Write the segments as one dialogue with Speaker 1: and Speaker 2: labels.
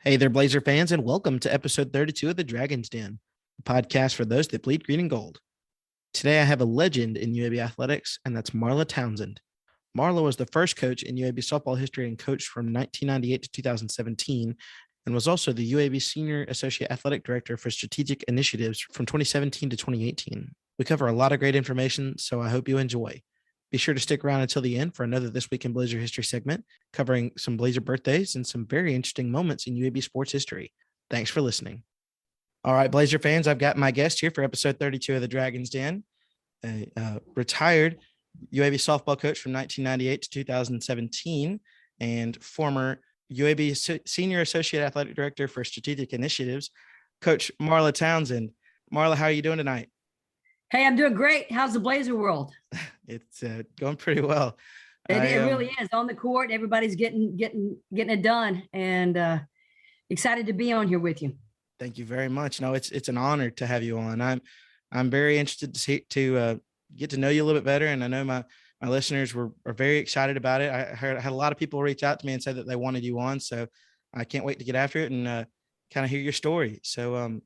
Speaker 1: Hey there, Blazer fans, and welcome to episode 32 of the Dragon's Den, a podcast for those that bleed green and gold. Today, I have a legend in UAB athletics, and that's Marla Townsend. Marla was the first coach in UAB softball history and coached from 1998 to 2017, and was also the UAB Senior Associate Athletic Director for Strategic Initiatives from 2017 to 2018. We cover a lot of great information, so I hope you enjoy. Be sure to stick around until the end for another This Week in Blazer History segment, covering some Blazer birthdays and some very interesting moments in UAB sports history. Thanks for listening. All right, Blazer fans, I've got my guest here for episode 32 of the Dragon's Den, a retired UAB softball coach from 1998 to 2017 and former UAB Senior Associate Athletic Director for Strategic Initiatives, Coach Marla Townsend. Marla, how are you doing tonight?
Speaker 2: Hey, I'm doing great. How's the Blazer world?
Speaker 1: It's going pretty well.
Speaker 2: It really is. On the court, everybody's getting it done, and excited to be on here with you.
Speaker 1: Thank you very much. No, it's an honor to have you on. I'm very interested to get to know you a little bit better, and I know my listeners are very excited about it. I had a lot of people reach out to me and say that they wanted you on, so I can't wait to get after it and kind of hear your story. So,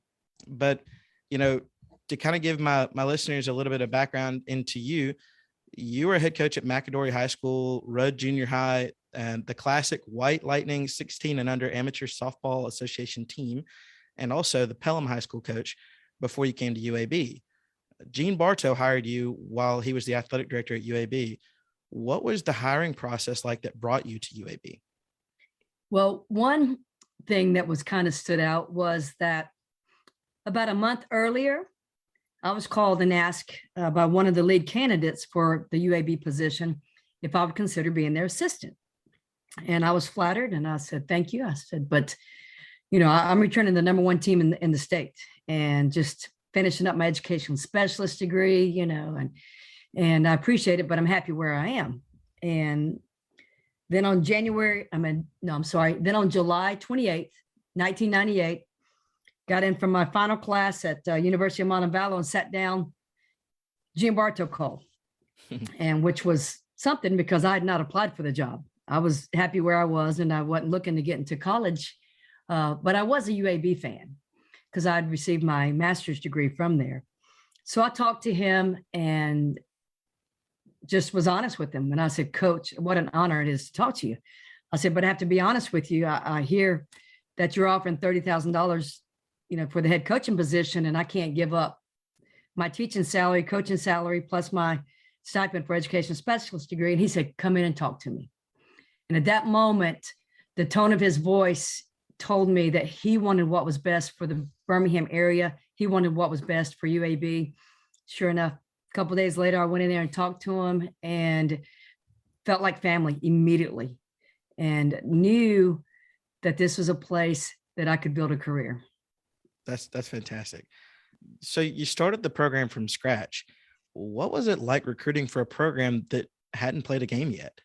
Speaker 1: but to kind of give my listeners a little bit of background into you, you were a head coach at McAdory High School, Rudd Junior High, and the classic White Lightning 16 and under Amateur Softball Association team, and also the Pelham High School coach before you came to UAB. Gene Bartow hired you while he was the athletic director at UAB. What was the hiring process like that brought you to UAB?
Speaker 2: Well, one thing that was kind of stood out was that about a month earlier, I was called and asked by one of the lead candidates for the UAB position if I would consider being their assistant. And I was flattered, and I said, thank you. I said, but, I'm returning the number one team in the state and just finishing up my education specialist degree, and I appreciate it, but I'm happy where I am. And then on July 28th, 1998, got in from my final class at University of Montevallo and sat down. Gene Bartow called, and which was something because I had not applied for the job. I was happy where I was, and I wasn't looking to get into college, but I was a UAB fan because I'd received my master's degree from there. So I talked to him and just was honest with him. And I said, Coach, what an honor it is to talk to you. I said, but I have to be honest with you. I hear that you're offering $30,000 for the head coaching position, and I can't give up my teaching salary, coaching salary, plus my stipend for education specialist degree. And he said, come in and talk to me. And at that moment, the tone of his voice told me that he wanted what was best for the Birmingham area. He wanted what was best for UAB. Sure enough, a couple of days later, I went in there and talked to him and felt like family immediately and knew that this was a place that I could build a career.
Speaker 1: That's fantastic. So you started the program from scratch. What was it like recruiting for a program that hadn't played a game yet?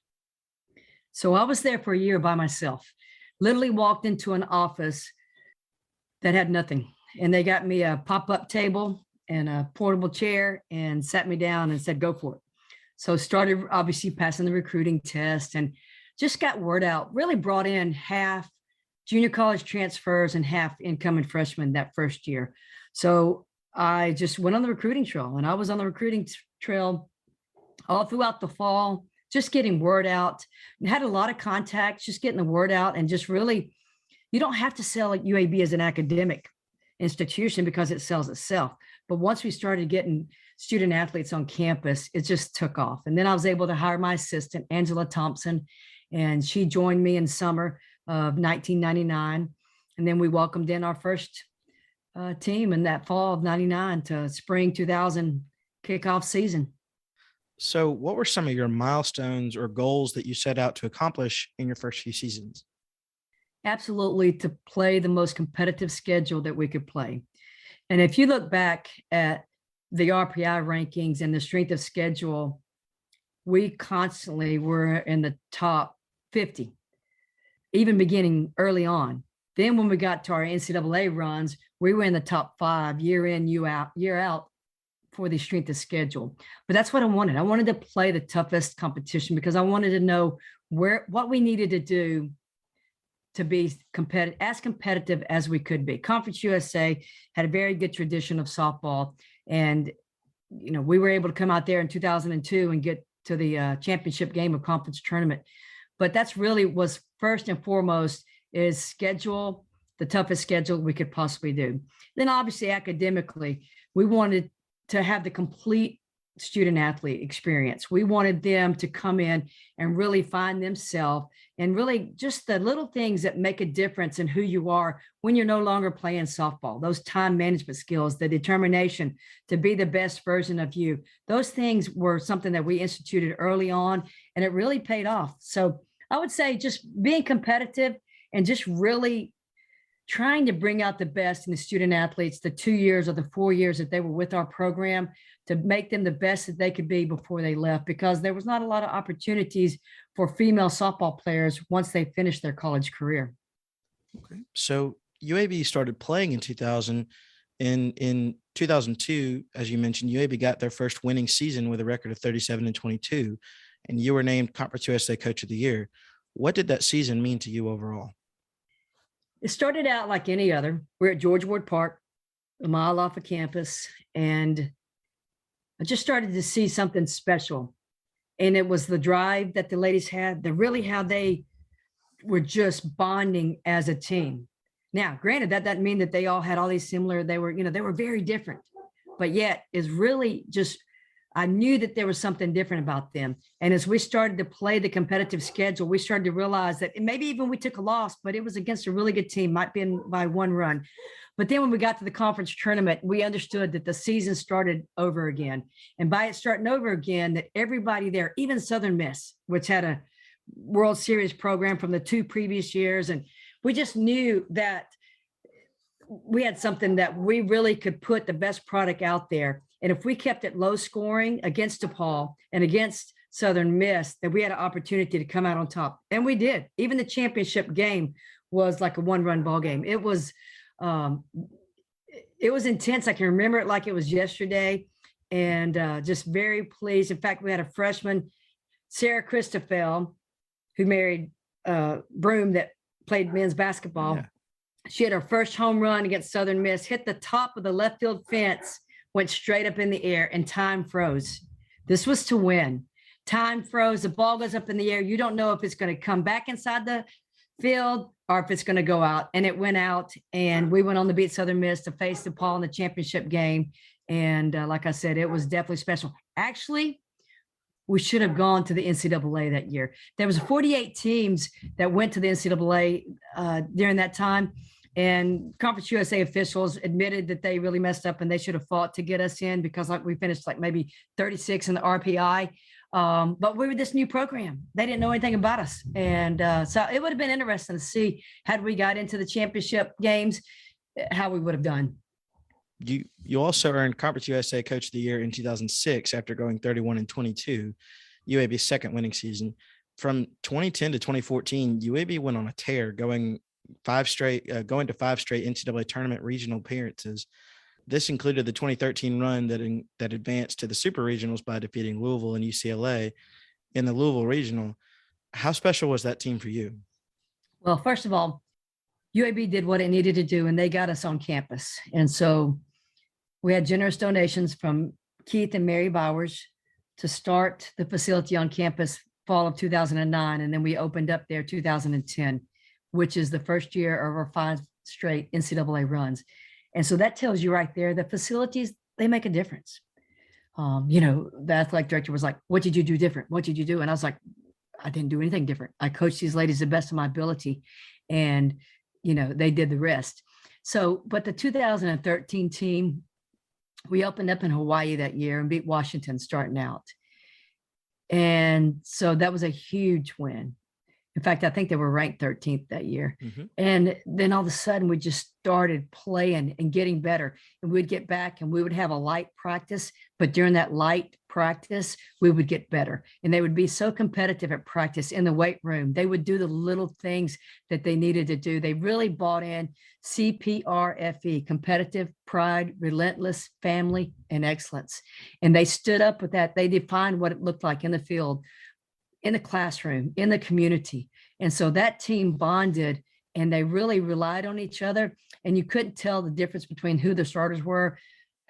Speaker 2: So I was there for a year by myself. Literally walked into an office that had nothing. And they got me a pop-up table and a portable chair and sat me down and said, go for it. So started obviously passing the recruiting test and just got word out, really brought in half junior college transfers and half incoming freshmen that first year. So I just went on the recruiting trail, and I was on the recruiting trail all throughout the fall, just getting word out. And had a lot of contacts, just getting the word out, and just really, you don't have to sell at UAB as an academic institution because it sells itself. But once we started getting student athletes on campus, it just took off. And then I was able to hire my assistant, Angela Thompson, and she joined me in summer of 1999. And then we welcomed in our first team in that fall of 99 to spring 2000 kickoff season.
Speaker 1: So what were some of your milestones or goals that you set out to accomplish in your first few seasons?
Speaker 2: Absolutely, to play the most competitive schedule that we could play. And if you look back at the RPI rankings and the strength of schedule, we constantly were in the top 50. Even beginning early on. Then when we got to our NCAA runs, we were in the top 5 year in, year out for the strength of schedule. But that's what I wanted. I wanted to play the toughest competition because I wanted to know what we needed to do to be competitive as we could be. Conference USA had a very good tradition of softball, and we were able to come out there in 2002 and get to the championship game of conference tournament. But that's really was first and foremost is schedule, the toughest schedule we could possibly do. Then obviously academically, we wanted to have the complete student athlete experience. We wanted them to come in and really find themselves, and really just the little things that make a difference in who you are when you're no longer playing softball. Those time management skills, the determination to be the best version of you. Those things were something that we instituted early on, and it really paid off. So I would say just being competitive and just really trying to bring out the best in the student athletes, the 2 years or the 4 years that they were with our program, to make them the best that they could be before they left, because there was not a lot of opportunities for female softball players once they finished their college career.
Speaker 1: Okay. So UAB started playing in 2000. In 2002, as you mentioned, UAB got their first winning season with a record of 37-22, and you were named Conference USA Coach of the Year. What did that season mean to you overall?
Speaker 2: It started out like any other. We're at George Ward Park, a mile off of campus, and I just started to see something special. And it was the drive that the ladies had, how they were just bonding as a team. Now, granted, that doesn't mean that they all had all these similar, they were very different, but yet is really just, I knew that there was something different about them. And as we started to play the competitive schedule, we started to realize that maybe even we took a loss, but it was against a really good team, might be by one run. But then when we got to the conference tournament, we understood that the season started over again. And by it starting over again, that everybody there, even Southern Miss, which had a World Series program from the 2 previous years, and we just knew that we had something that we really could put the best product out there. And if we kept it low scoring against DePaul and against Southern Miss, that we had an opportunity to come out on top. And we did. Even the championship game was like a 1-run ball game. It was intense. I can remember it like it was yesterday, and just very pleased. In fact, we had a freshman, Sarah Christoffel, who married Broom, that played men's basketball. Yeah. She had her first home run against Southern Miss, hit the top of the left field fence, went straight up in the air, and time froze. This was to win. Time froze. The ball goes up in the air. You don't know if it's going to come back inside the field or if it's going to go out. And it went out, and we went on to beat Southern Miss to face DePaul in the championship game. And like I said, it was definitely special. Actually, we should have gone to the NCAA that year. There was 48 teams that went to the NCAA during that time. And Conference USA officials admitted that they really messed up and they should have fought to get us in, because we finished like maybe 36 in the RPI. But we were this new program. They didn't know anything about us. And so it would have been interesting to see, had we got into the championship games, how we would have done.
Speaker 1: You also earned Conference USA Coach of the Year in 2006 after going 31-22, UAB's second winning season. From 2010 to 2014, UAB went on a tear, going to 5 straight NCAA tournament regional appearances. This included the 2013 run that advanced to the Super Regionals by defeating Louisville and UCLA in the Louisville Regional. How special was that team for you?
Speaker 2: Well, first of all, UAB did what it needed to do, and they got us on campus. And so we had generous donations from Keith and Mary Bowers to start the facility on campus fall of 2009. And then we opened up there 2010, which is the first year of our 5 straight NCAA runs. And so that tells you right there, the facilities, they make a difference. The athletic director was like, "What did you do different? What did you do?" And I was like, "I didn't do anything different. I coached these ladies the best of my ability." And, they did the rest. So, but the 2013 team, we opened up in Hawaii that year and beat Washington starting out. And so that was a huge win. In fact, I think they were ranked 13th that year. Mm-hmm. And then all of a sudden we just started playing and getting better. And we'd get back and we would have a light practice, but during that light practice, we would get better. And they would be so competitive at practice in the weight room. They would do the little things that they needed to do. They really bought in CPRFE, competitive, pride, relentless, family, and excellence. And they stood up with that. They defined what it looked like in the field, in the classroom, in the community. And so that team bonded and they really relied on each other. And you couldn't tell the difference between who the starters were,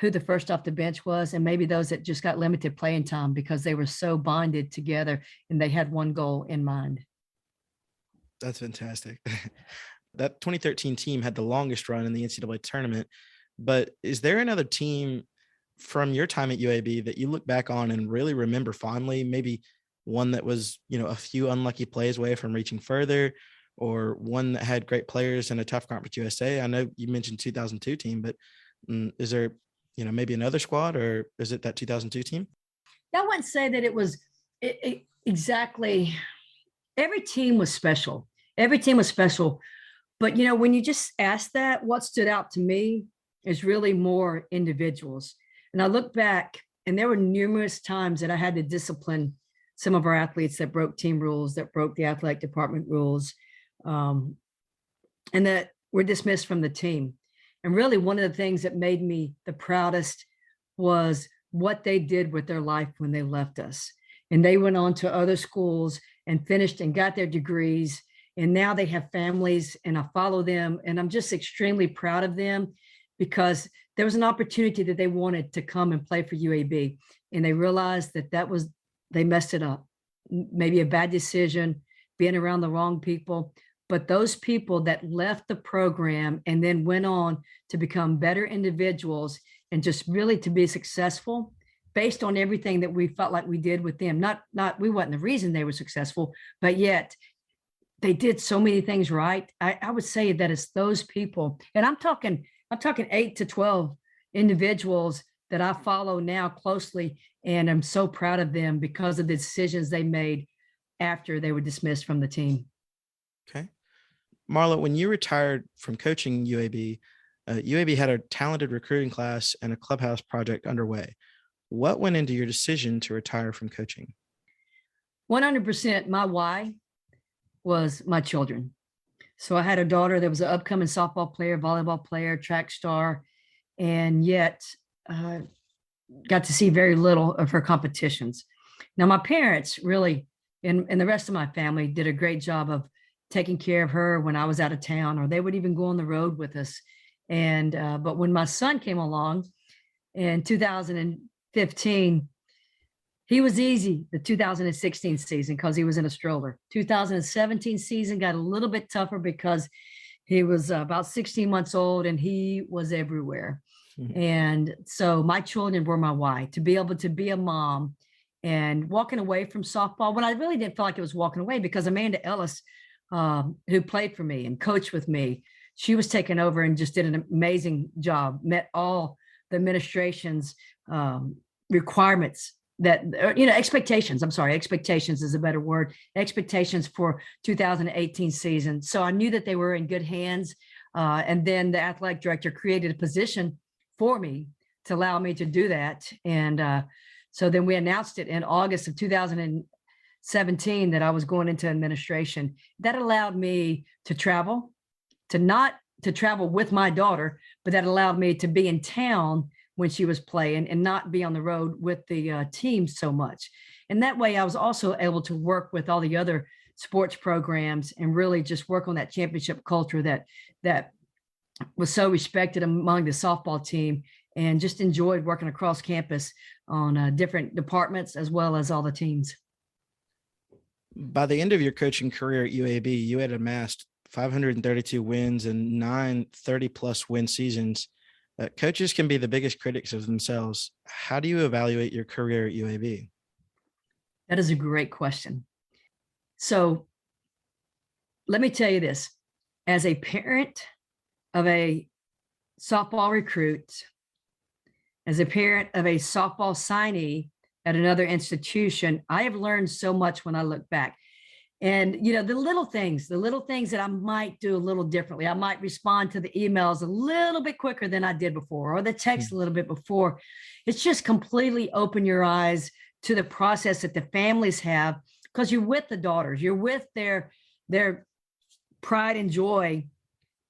Speaker 2: who the first off the bench was, and maybe those that just got limited playing time because they were so bonded together and they had one goal in mind.
Speaker 1: That's fantastic. That 2013 team had the longest run in the NCAA tournament, but is there another team from your time at UAB that you look back on and really remember fondly? Maybe one that was, a few unlucky plays away from reaching further, or one that had great players in a tough Conference USA? I know you mentioned 2002 team, but is there, maybe another squad, or is it that 2002 team?
Speaker 2: I wouldn't say that it was exactly. Every team was special. Every team was special. But, when you just ask that, what stood out to me is really more individuals. And I look back, and there were numerous times that I had to discipline some of our athletes that broke team rules, that broke the athletic department rules, and that were dismissed from the team. And really, one of the things that made me the proudest was what they did with their life when they left us. And they went on to other schools and finished and got their degrees. And now they have families, and I follow them. And I'm just extremely proud of them because there was an opportunity that they wanted to come and play for UAB. And they realized that they messed it up. Maybe a bad decision, being around the wrong people. But those people that left the program and then went on to become better individuals and just really to be successful based on everything that we felt like we did with them. We wasn't the reason they were successful, but yet they did so many things right. I would say that it's those people, and I'm talking 8 to 12 individuals that I follow now closely, and I'm so proud of them because of the decisions they made after they were dismissed from the team.
Speaker 1: Okay. Marla, when you retired from coaching UAB, UAB had a talented recruiting class and a clubhouse project underway. What went into your decision to retire from coaching?
Speaker 2: 100% my why was my children. So I had a daughter that was an upcoming softball player, volleyball player, track star, and yet got to see very little of her competitions. Now, my parents really, and the rest of my family, did a great job of taking care of her when I was out of town, or they would even go on the road with us. And but when my son came along in 2015, he was easy the 2016 season because he was in a stroller. 2017 season got a little bit tougher because he was about 16 months old and he was everywhere. Mm-hmm. And so my children were my why, to be able to be a mom and walking away from softball when I really didn't feel like it was walking away, because Amanda Ellis, who played for me and coached with me, she was taking over and just did an amazing job, met all the administration's requirements expectations. I'm sorry, expectations is a better word. Expectations for 2018 season. So I knew that they were in good hands. And then the athletic director created a position for me to allow me to do that. And so then we announced it in August of 2017 that I was going into administration. That allowed me to travel, not to travel with my daughter, but that allowed me to be in town when she was playing and not be on the road with the team so much. And that way I was also able to work with all the other sports programs and really just work on that championship culture that was so respected among the softball team, and just enjoyed working across campus on different departments as well as all the teams.
Speaker 1: By the end of your coaching career at UAB, you had amassed 532 wins and 9 30-plus win seasons. Coaches can be the biggest critics of themselves. How do you evaluate your career at UAB?
Speaker 2: That is a great question. So let me tell you this. As a parent of a softball recruit, as a parent of a softball signee at another institution, I have learned so much when I look back. And, the little things that I might do a little differently. I might respond to the emails a little bit quicker than I did before, or the text a little bit before. It's just completely open your eyes to the process that the families have, because you're with the daughters, you're with their pride and joy,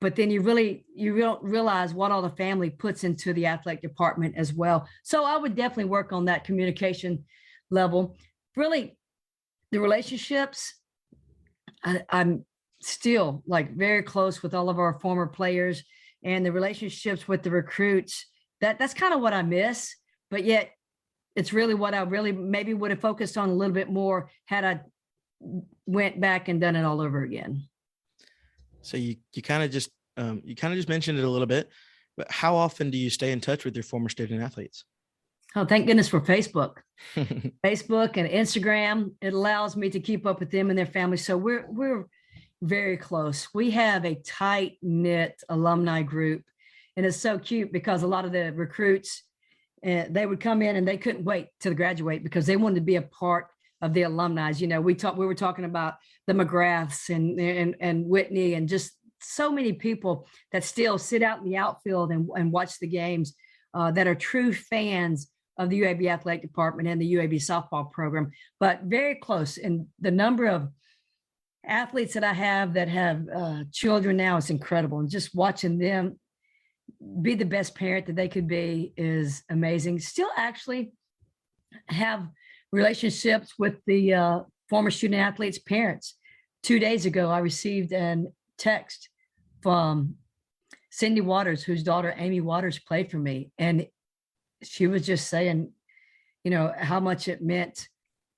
Speaker 2: but then you don't realize what all the family puts into the athletic department as well. So I would definitely work on that communication level. Really, the relationships, I'm still like very close with all of our former players, and the relationships with the recruits. That's kind of what I miss, but yet it's really what I really maybe would have focused on a little bit more had I went back and done it all over again.
Speaker 1: So you kind of just mentioned it a little bit, but how often do you stay in touch with your former student athletes?
Speaker 2: Oh, thank goodness for Facebook. Facebook and Instagram. It allows me to keep up with them and their families. So we're very close. We have a tight knit alumni group, and it's so cute because a lot of the recruits, they would come in and they couldn't wait to graduate because they wanted to be a part of the alumni. You know, we were talking about the McGraths and Whitney, and just so many people that still sit out in the outfield and watch the games, that are true fans of the UAB athletic department and the UAB softball program, but very close. And the number of athletes that I have that have children now is incredible. And just watching them be the best parent that they could be is amazing. Still actually have relationships with the former student athletes' parents. 2 days ago, I received a text from Cindy Waters, whose daughter Amy Waters played for me. And she was just saying, you know, how much it meant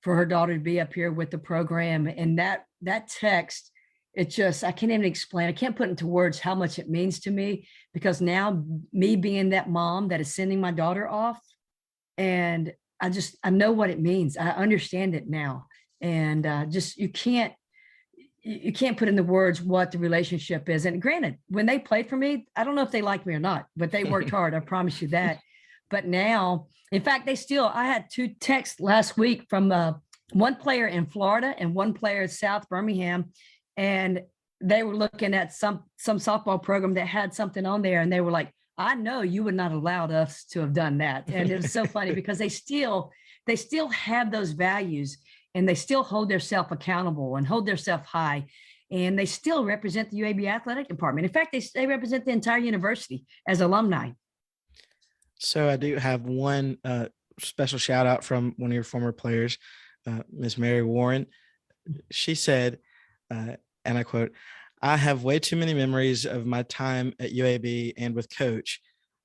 Speaker 2: for her daughter to be up here with the program. And that text, it just, I can't even explain. I can't put into words how much it means to me, because now me being that mom that is sending my daughter off, and I know what it means. I understand it now. And just, you can't put in the words what the relationship is. And granted, when they played for me, I don't know if they liked me or not, but they worked hard. I promise you that. But now, in fact, I had 2 texts last week from one player in Florida and one player in South Birmingham. And they were looking at some softball program that had something on there. And they were like, I know you would not allowed us to have done that. And it was so funny because they still have those values, and they still hold themselves accountable and hold themselves high. And they still represent the UAB athletic department. In fact, they represent the entire university as alumni.
Speaker 1: So I do have one special shout out from one of your former players, Miss Mary Warren. She said, and I quote, "I have way too many memories of my time at UAB and with Coach.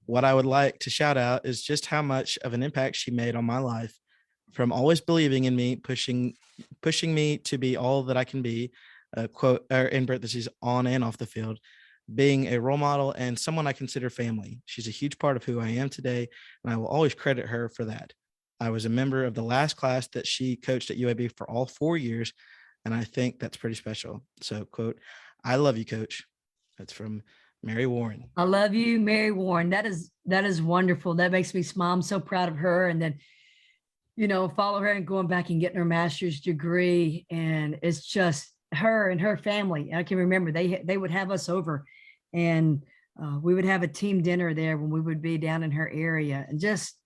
Speaker 1: What I would like to shout out is just how much of an impact she made on my life, from always believing in me, pushing me to be all that I can be, quote, or in parentheses, on and off the field, being a role model and someone I consider family. She's a huge part of who I am today, and I will always credit her for that. I was a member of the last class that she coached at UAB for all 4 years, and I think that's pretty special." So, quote, "I love you, Coach." That's from Mary Warren.
Speaker 2: I love you, Mary Warren. That is wonderful. That makes me smile. I'm so proud of her. And then, you know, follow her and going back and getting her master's degree. And it's just her and her family. I can remember they would have us over, and we would have a team dinner there when we would be down in her area. And just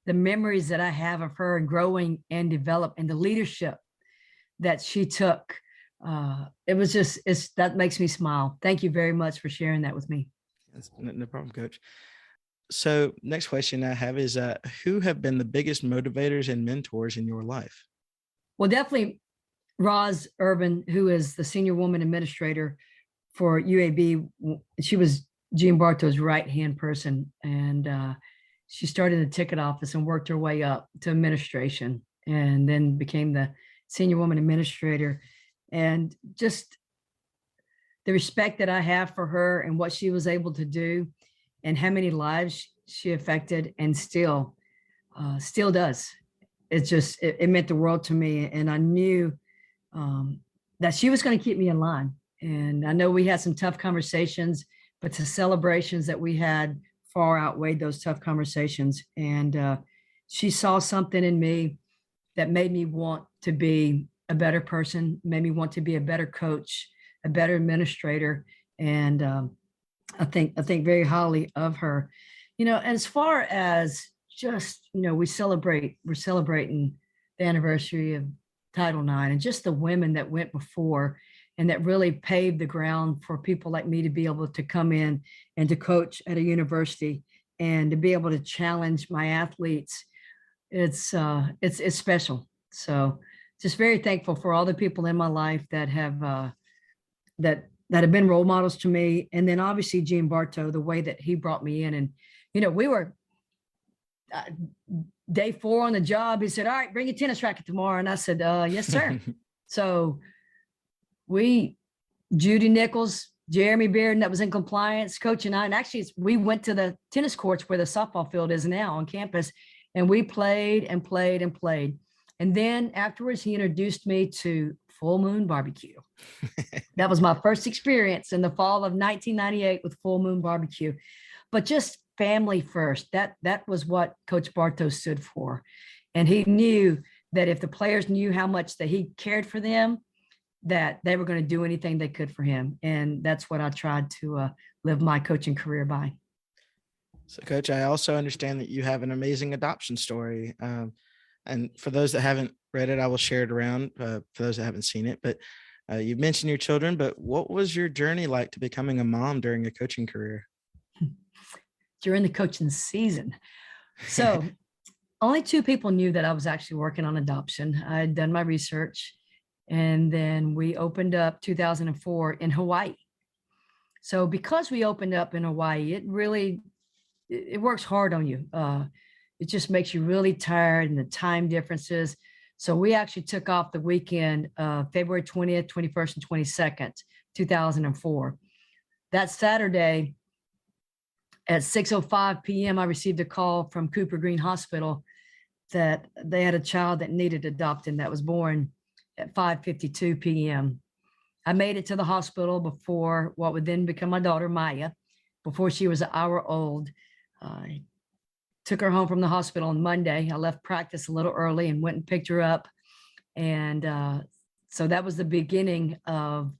Speaker 2: the memories that I have of her and growing and develop, and the leadership that she took. That makes me smile. Thank you very much for sharing that with me.
Speaker 1: That's no problem, Coach. So next question I have is, who have been the biggest motivators and mentors in your life?
Speaker 2: Well, definitely Roz Urban, who is the senior woman administrator for UAB. She was Gene Bartow's right-hand person. And she started in the ticket office and worked her way up to administration, and then became the senior woman administrator. And just the respect that I have for her and what she was able to do, and how many lives she affected, and still does. It meant the world to me. And I knew that she was going to keep me in line. And I know we had some tough conversations, but the celebrations that we had far outweighed those tough conversations. And she saw something in me that made me want to be a better person, made me want to be a better coach, a better administrator. And I think very highly of her. You know, as far as just, you know, we're celebrating the anniversary of Title IX, and just the women that went before and that really paved the ground for people like me to be able to come in and to coach at a university and to be able to challenge my athletes. It's special. So just very thankful for all the people in my life that have that have been role models to me. And then obviously Gene Bartow, the way that he brought me in. And, we were day 4 on the job. He said, all right, bring your tennis racket tomorrow. And I said, yes, sir. So Judy Nichols, Jeremy Bearden, that was in compliance, Coach and I, and actually we went to the tennis courts where the softball field is now on campus, and we played and played and played. And then afterwards, he introduced me to Full Moon Barbecue. That was my first experience in the fall of 1998 with Full Moon Barbecue. But just family first, that was what Coach Bartow stood for. And he knew that if the players knew how much that he cared for them, that they were going to do anything they could for him. And that's what I tried to live my coaching career by.
Speaker 1: So, Coach, I also understand that you have an amazing adoption story. And for those that haven't read it, I will share it around for those that haven't seen it. But you mentioned your children, but what was your journey like to becoming a mom during a coaching career?
Speaker 2: During the coaching season. So only 2 people knew that I was actually working on adoption. I had done my research. And then we opened up 2004 in Hawaii. So because we opened up in Hawaii, it works hard on you. It just makes you really tired, and the time differences. So we actually took off the weekend, February 20th, 21st, and 22nd, 2004. That Saturday at 6:05 p.m., I received a call from Cooper Green Hospital that they had a child that needed adopting that was born at 5:52 p.m. I made it to the hospital before what would then become my daughter, Maya, before she was an hour old. I took her home from the hospital on Monday. I left practice a little early and went and picked her up. And so that was the beginning of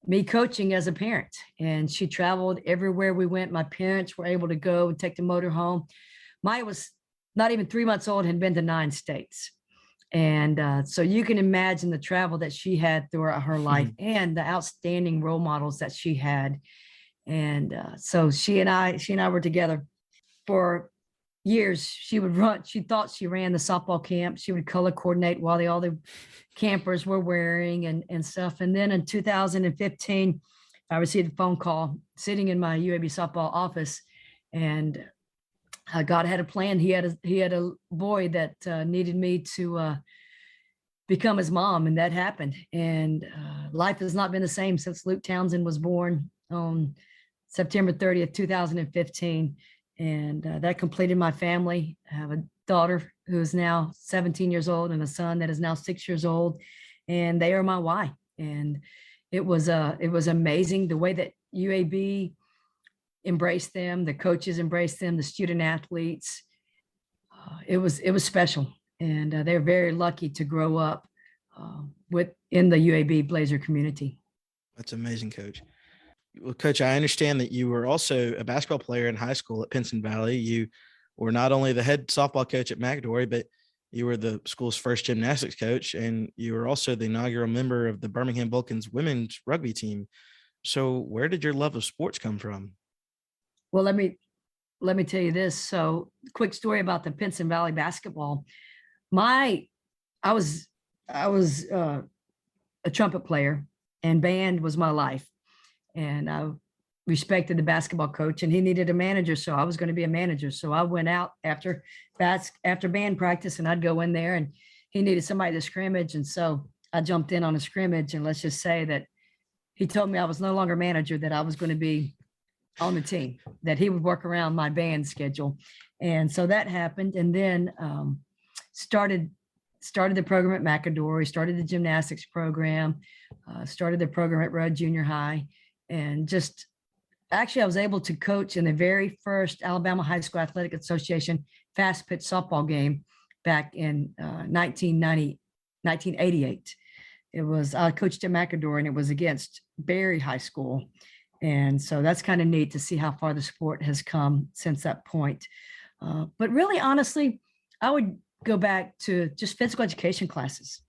Speaker 2: me coaching as a parent. And she traveled everywhere we went. My parents were able to go and take the motor home. Maya was not even 3 months old, had been to 9 states. And so you can imagine the travel that she had throughout her life and the outstanding role models that she had. And so she and I were together for years. She would run. She thought she ran the softball camp. She would color coordinate while all the campers were wearing and stuff. And then in 2015, I received a phone call sitting in my UAB softball office, and God had a plan. He had a boy that needed me to become his mom, and that happened. And life has not been the same since Luke Townsend was born on September 30th, 2015. And that completed my family. I have a daughter who is now 17 years old and a son that is now 6 years old, and they are my why. And it was amazing the way that UAB embraced them, the coaches embraced them, the student athletes. It was special, and they're very lucky to grow up in the UAB Blazer community.
Speaker 1: That's amazing, Coach. Well, Coach, I understand that you were also a basketball player in high school at Pinson Valley. You were not only the head softball coach at McAdory, but you were the school's first gymnastics coach, and you were also the inaugural member of the Birmingham Vulcans women's rugby team. So where did your love of sports come from?
Speaker 2: Well, let me tell you this. So quick story about the Pinson Valley basketball. I was a trumpet player, and band was my life. And I respected the basketball coach, and he needed a manager. So I was going to be a manager. So I went out after band practice, and I'd go in there, and he needed somebody to scrimmage. And so I jumped in on a scrimmage, and let's just say that he told me I was no longer manager, that I was going to be on the team, that he would work around my band schedule. And so that happened. And then started the program at McAdory, started the gymnastics program, started the program at Rudd Junior High. And just actually, I was able to coach in the very first Alabama High School Athletic Association fast pitch softball game back in 1988. I coached at McAdory, and it was against Berry High School. And so that's kind of neat to see how far the sport has come since that point. But really, honestly, I would go back to just physical education classes.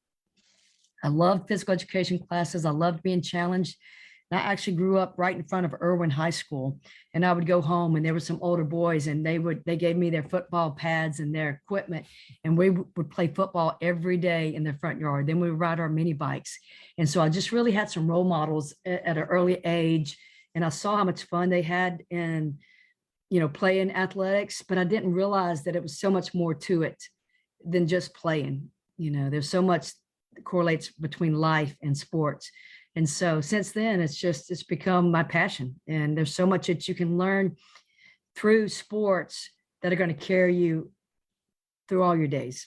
Speaker 2: I loved physical education classes. I loved being challenged. And I actually grew up right in front of Irwin High School, and I would go home and there were some older boys, and they gave me their football pads and their equipment, and we would play football every day in the front yard. Then we would ride our mini bikes. And so I just really had some role models at an early age, and I saw how much fun they had in, playing athletics, but I didn't realize that it was so much more to it than just playing. There's so much that correlates between life and sports. And so since then, it's become my passion. And there's so much that you can learn through sports that are going to carry you through all your days.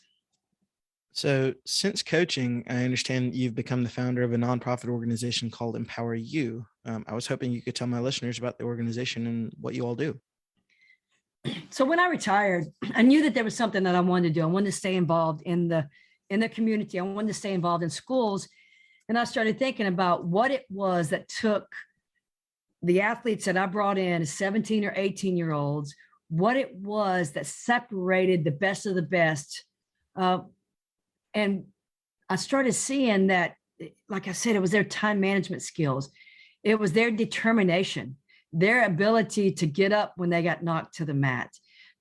Speaker 1: So since coaching, I understand you've become the founder of a nonprofit organization called Empower You. I was hoping you could tell my listeners about the organization and what you all do.
Speaker 2: So when I retired, I knew that there was something that I wanted to do. I wanted to stay involved in the community. I wanted to stay involved in schools. And I started thinking about what it was that took the athletes that I brought in as 17 or 18-year-olds, what it was that separated the best of the best. And I started seeing that, like I said, it was their time management skills. It was their determination, their ability to get up when they got knocked to the mat,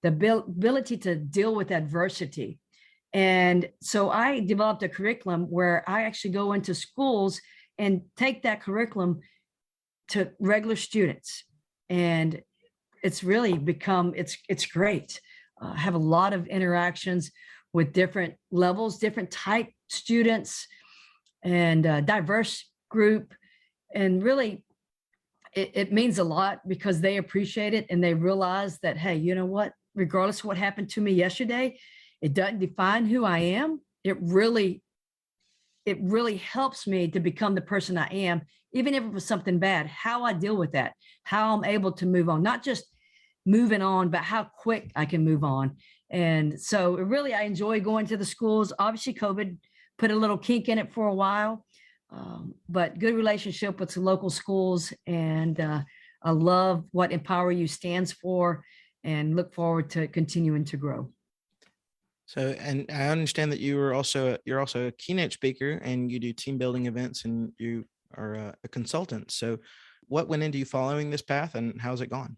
Speaker 2: the ability to deal with adversity. And so I developed a curriculum where I actually go into schools and take that curriculum to regular students. And it's really become, it's great. I have a lot of interactions with different levels, different type students, and diverse group. And really, it means a lot because they appreciate it and they realize that, hey, you know what, regardless of what happened to me yesterday, it doesn't define who I am. It really helps me to become the person I am, even if it was something bad, how I deal with that, how I'm able to move on, not just moving on, but how quick I can move on. And so really, I enjoy going to the schools. Obviously, COVID put a little kink in it for a while, but good relationship with the local schools. And I love what Empower You stands for and look forward to continuing to grow.
Speaker 1: So, and I understand that you're also a keynote speaker and you do team building events and you are a consultant. So what went into you following this path and how's it gone?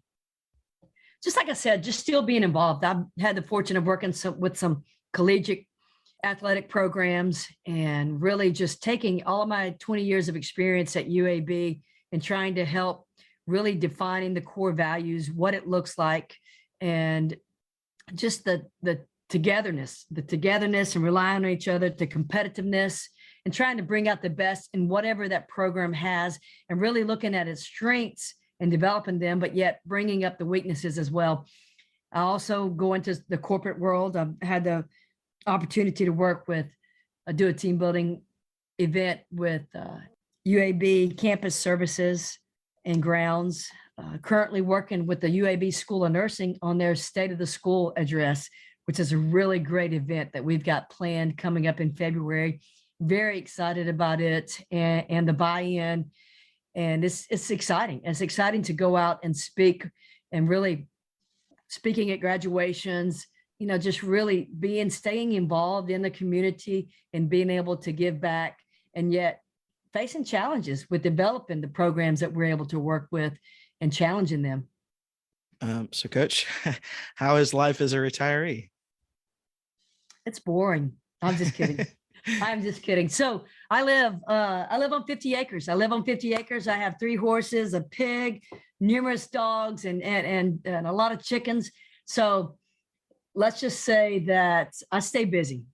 Speaker 2: Just like I said, just still being involved. I've had the fortune of working with some collegiate athletic programs and really just taking all of my 20 years of experience at UAB and trying to help really defining the core values, what it looks like, and just the togetherness and relying on each other, the competitiveness, and trying to bring out the best in whatever that program has, and really looking at its strengths and developing them, but yet bringing up the weaknesses as well. I also go into the corporate world. I've had the opportunity to work with, do a team building event with UAB Campus Services and Grounds, currently working with the UAB School of Nursing on their State of the School address, which is a really great event that we've got planned coming up in February. Very excited about it and the buy-in. And it's exciting. It's exciting to go out and speak and really speaking at graduations, just really staying involved in the community and being able to give back, and yet facing challenges with developing the programs that we're able to work with and challenging them.
Speaker 1: So Coach, how is life as a retiree?
Speaker 2: It's boring. I'm just kidding. I'm just kidding. So I live on 50 acres. I have 3 horses, a pig, numerous dogs, and a lot of chickens. So let's just say that I stay busy.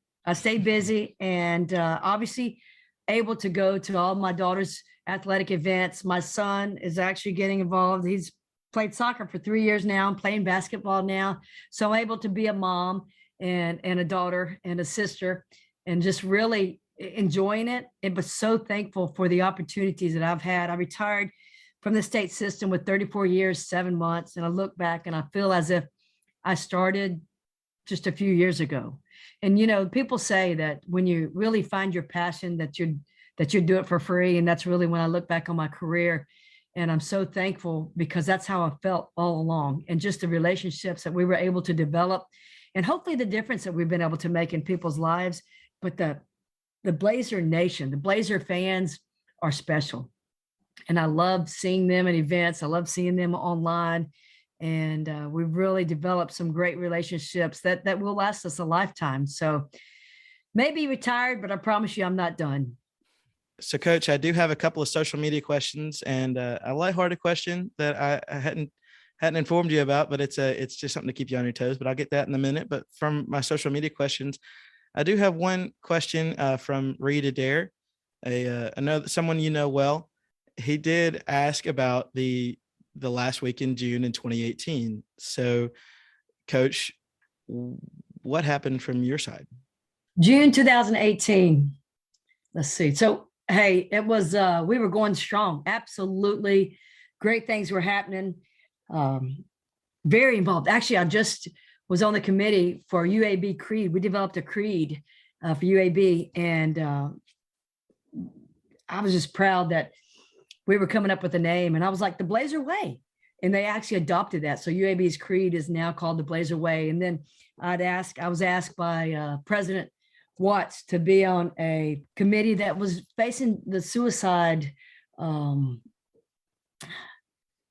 Speaker 2: And obviously able to go to all my daughter's athletic events. My son is actually getting involved. He's played soccer for 3 years now. I'm playing basketball now. So I'm able to be a mom and a daughter and a sister, and just really enjoying it. And but so thankful for the opportunities that I've had. I retired from the state system with 34 years, 7 months. And I look back and I feel as if I started just a few years ago. And, people say that when you really find your passion, that you do it for free. And that's really when I look back on my career. And I'm so thankful because that's how I felt all along. And just the relationships that we were able to develop, and hopefully the difference that we've been able to make in people's lives. But the Blazer Nation, the Blazer fans are special. And I love seeing them at events. I love seeing them online. And we've really developed some great relationships that will last us a lifetime. So maybe retired, but I promise you I'm not done.
Speaker 1: So, Coach, I do have a couple of social media questions and a lighthearted question that I hadn't informed you about, but it's just something to keep you on your toes. But I'll get that in a minute. But from my social media questions, I do have one question from Reed Adair, someone you know well. He did ask about the last week in June in 2018. So, Coach, what happened from your side?
Speaker 2: June 2018. Let's see. So, hey, it was, we were going strong. Absolutely. Great things were happening. Very involved. Actually, I just was on the committee for UAB Creed. We developed a creed for UAB. And I was just proud that we were coming up with a name. And I was like, the Blazer Way. And they actually adopted that. So UAB's creed is now called the Blazer Way. And then I was asked by President Watts to be on a committee that was facing the suicide,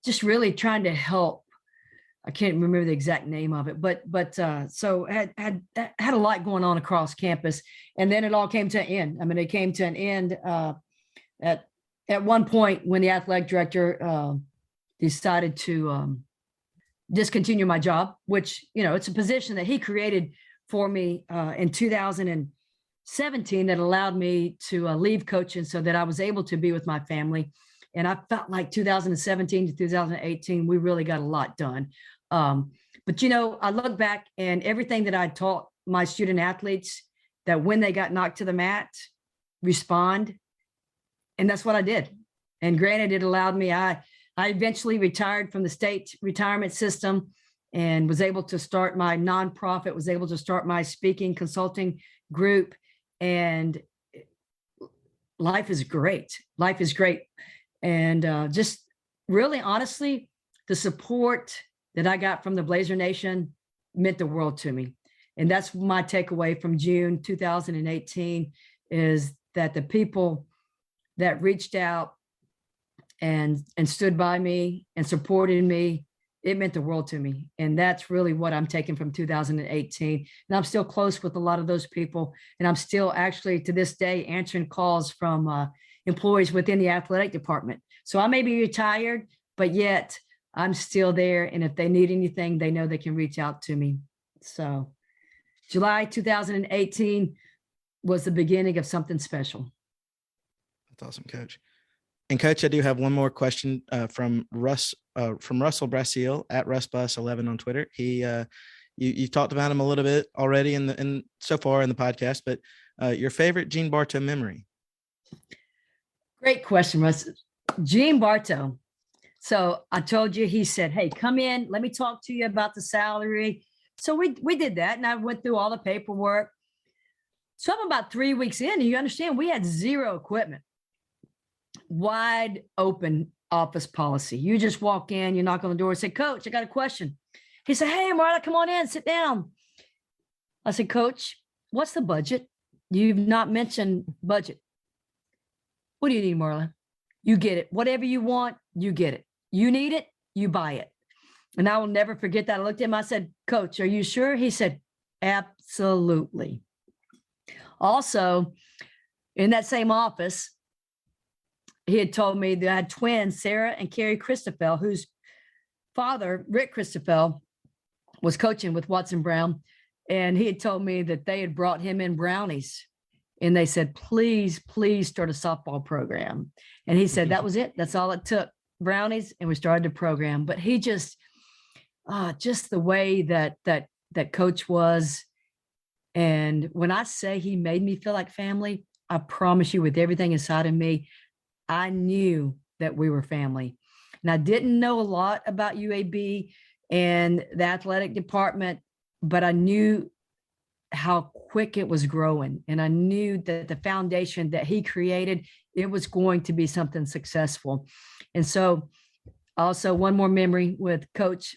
Speaker 2: just really trying to help. I can't remember the exact name of it, but so had a lot going on across campus, and then it all came to an end. I mean, it came to an end at one point when the athletic director decided to discontinue my job, which, you know, it's a position that he created for me in 2017 that allowed me to leave coaching so that I was able to be with my family. And I felt like 2017 to 2018, we really got a lot done. But, you know, I look back and everything that I taught my student athletes, that when they got knocked to the mat, respond. And that's what I did. And granted, it allowed me, I eventually retired from the state retirement system and was able to start my nonprofit, was able to start my speaking consulting group. And life is great. Life is great. And just really, honestly, the support that I got from the Blazer Nation meant the world to me. And that's my takeaway from June 2018, is that the people that reached out and stood by me and supported me, it meant the world to me. And that's really what I'm taking from 2018. And I'm still close with a lot of those people. And I'm still actually to this day answering calls from employees within the athletic department. So I may be retired, but yet I'm still there. And if they need anything, they know they can reach out to me. So July 2018 was the beginning of something special.
Speaker 1: That's awesome, Coach. And Coach, I do have one more question from Russell Brasil at RussBus11 on Twitter. He, you talked about him a little bit already in so far in the podcast, but your favorite Gene Bartow memory?
Speaker 2: Great question, Russ. Gene Bartow. So I told you, he said, hey, come in, let me talk to you about the salary. So we did that, and I went through all the paperwork. So I'm about 3 weeks in, and you understand we had zero equipment. Wide open office policy. You just walk in, you knock on the door and say, Coach, I got a question. He said, hey, Marla, come on in, sit down. I said, Coach, what's the budget? You've not mentioned budget. What do you need, Marla? You get it. Whatever you want, you get it. You need it, you buy it. And I will never forget that. I looked at him, I said, Coach, are you sure? He said, absolutely. Also, in that same office, he had told me that I had twins, Sarah and Carrie Christoffel, whose father, Rick Christoffel, was coaching with Watson Brown. And he had told me that they had brought him in brownies. And they said, please, please start a softball program. And he said, that was it. That's all it took. Brownies. And we started the program. But he just the way that Coach was. And when I say he made me feel like family, I promise you, with everything inside of me, I knew that we were family. And I didn't know a lot about UAB and the athletic department, but I knew how quick it was growing. And I knew that the foundation that he created, it was going to be something successful. And so also one more memory with Coach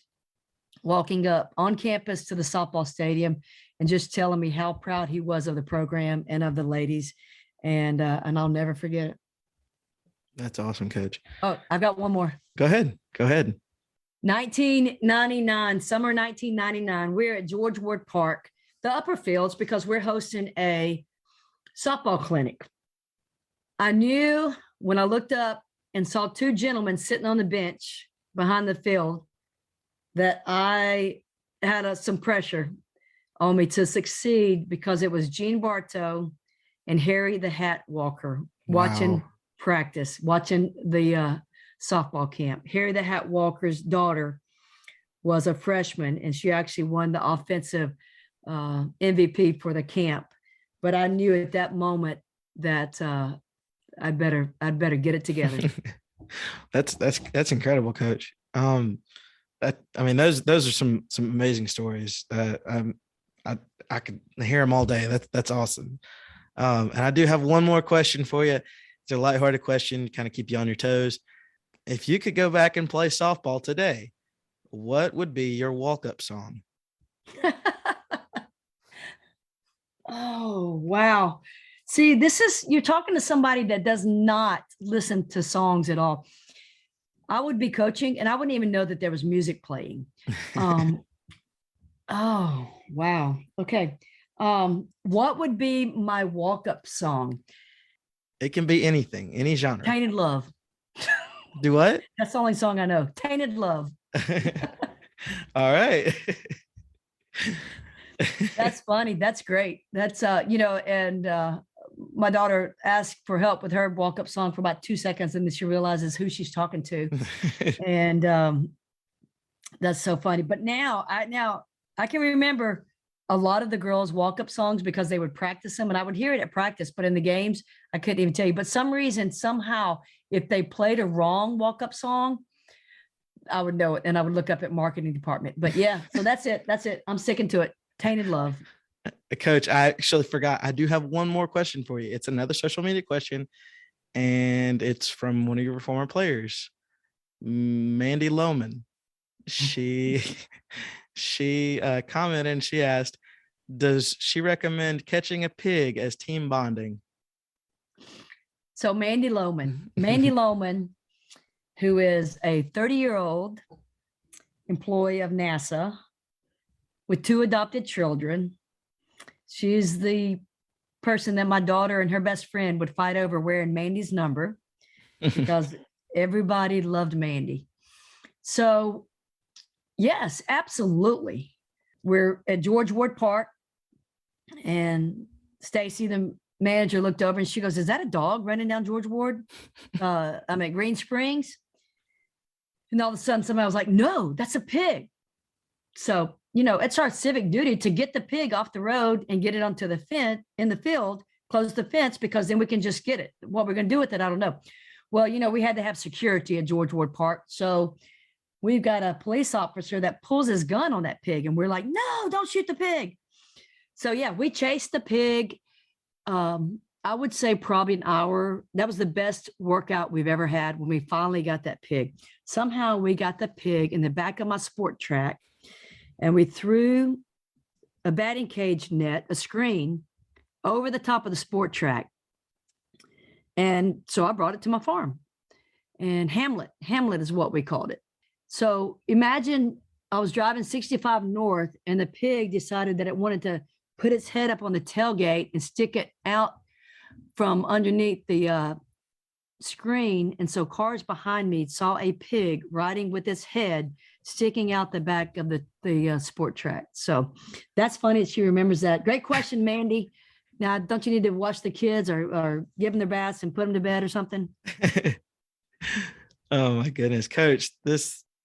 Speaker 2: walking up on campus to the softball stadium and just telling me how proud he was of the program and of the ladies. And I'll never forget it.
Speaker 1: That's awesome, Coach.
Speaker 2: Oh, I've got one more.
Speaker 1: Go ahead.
Speaker 2: 1999, summer 1999, we're at George Ward Park, the upper fields, because we're hosting a softball clinic. I knew when I looked up and saw two gentlemen sitting on the bench behind the field that I had some pressure on me to succeed, because it was Gene Bartow and Harry the Hat Walker watching practice, watching the softball camp. Harry the Hat Walker's daughter was a freshman, and she actually won the offensive MVP for the camp. But I knew at that moment that I'd better get it together.
Speaker 1: That's incredible, Coach. Those are some amazing stories. I could hear them all day. That's awesome. And I do have one more question for you. It's a lighthearted question, kind of keep you on your toes. If you could go back and play softball today, what would be your walk-up song?
Speaker 2: Oh, wow. See, you're talking to somebody that does not listen to songs at all. I would be coaching and I wouldn't even know that there was music playing. Oh, wow. Okay. What would be my walk-up song?
Speaker 1: It can be anything, any genre.
Speaker 2: Tainted Love.
Speaker 1: Do what?
Speaker 2: That's the only song I know. Tainted Love.
Speaker 1: All right.
Speaker 2: That's funny. That's great. That's, my daughter asked for help with her walk-up song for about 2 seconds, and then she realizes who she's talking to. And that's so funny. But now I can remember a lot of the girls' walk-up songs because they would practice them, and I would hear it at practice, but in the games, I couldn't even tell you. But some reason, somehow, if they played a wrong walk-up song, I would know it, and I would look up at marketing department. But yeah, so that's it. I'm sticking to it. Tainted Love.
Speaker 1: Coach, I actually forgot. I do have one more question for you. It's another social media question, and it's from one of your former players, Mandy Lohman. She commented and she asked, does she recommend catching a pig as team bonding?
Speaker 2: So Mandy Lohman, who is a 30-year-old employee of NASA with 2 adopted children. She's the person that my daughter and her best friend would fight over wearing Mandy's number because everybody loved Mandy. So yes, absolutely. We're at George Ward Park, and Stacy, the manager, looked over and she goes, "Is that a dog running down George Ward? I'm at Green Springs." And all of a sudden somebody was like, "No, that's a pig." So, it's our civic duty to get the pig off the road and get it onto the fence in the field, close the fence, because then we can just get it. What we're going to do with it, I don't know. Well, we had to have security at George Ward Park. So we've got a police officer that pulls his gun on that pig, and we're like, "No, don't shoot the pig." So yeah, we chased the pig. I would say probably an hour. That was the best workout we've ever had when we finally got that pig. Somehow we got the pig in the back of my sport track, and we threw a batting cage net, a screen, over the top of the sport track. And so I brought it to my farm. And Hamlet is what we called it. So imagine I was driving 65 north, and the pig decided that it wanted to put its head up on the tailgate and stick it out from underneath the screen. And so cars behind me saw a pig riding with its head sticking out the back of the sport track. So that's funny. She remembers that. Great question, Mandy. Now, don't you need to wash the kids or give them their baths and put them to bed or something?
Speaker 1: Oh my goodness, Coach,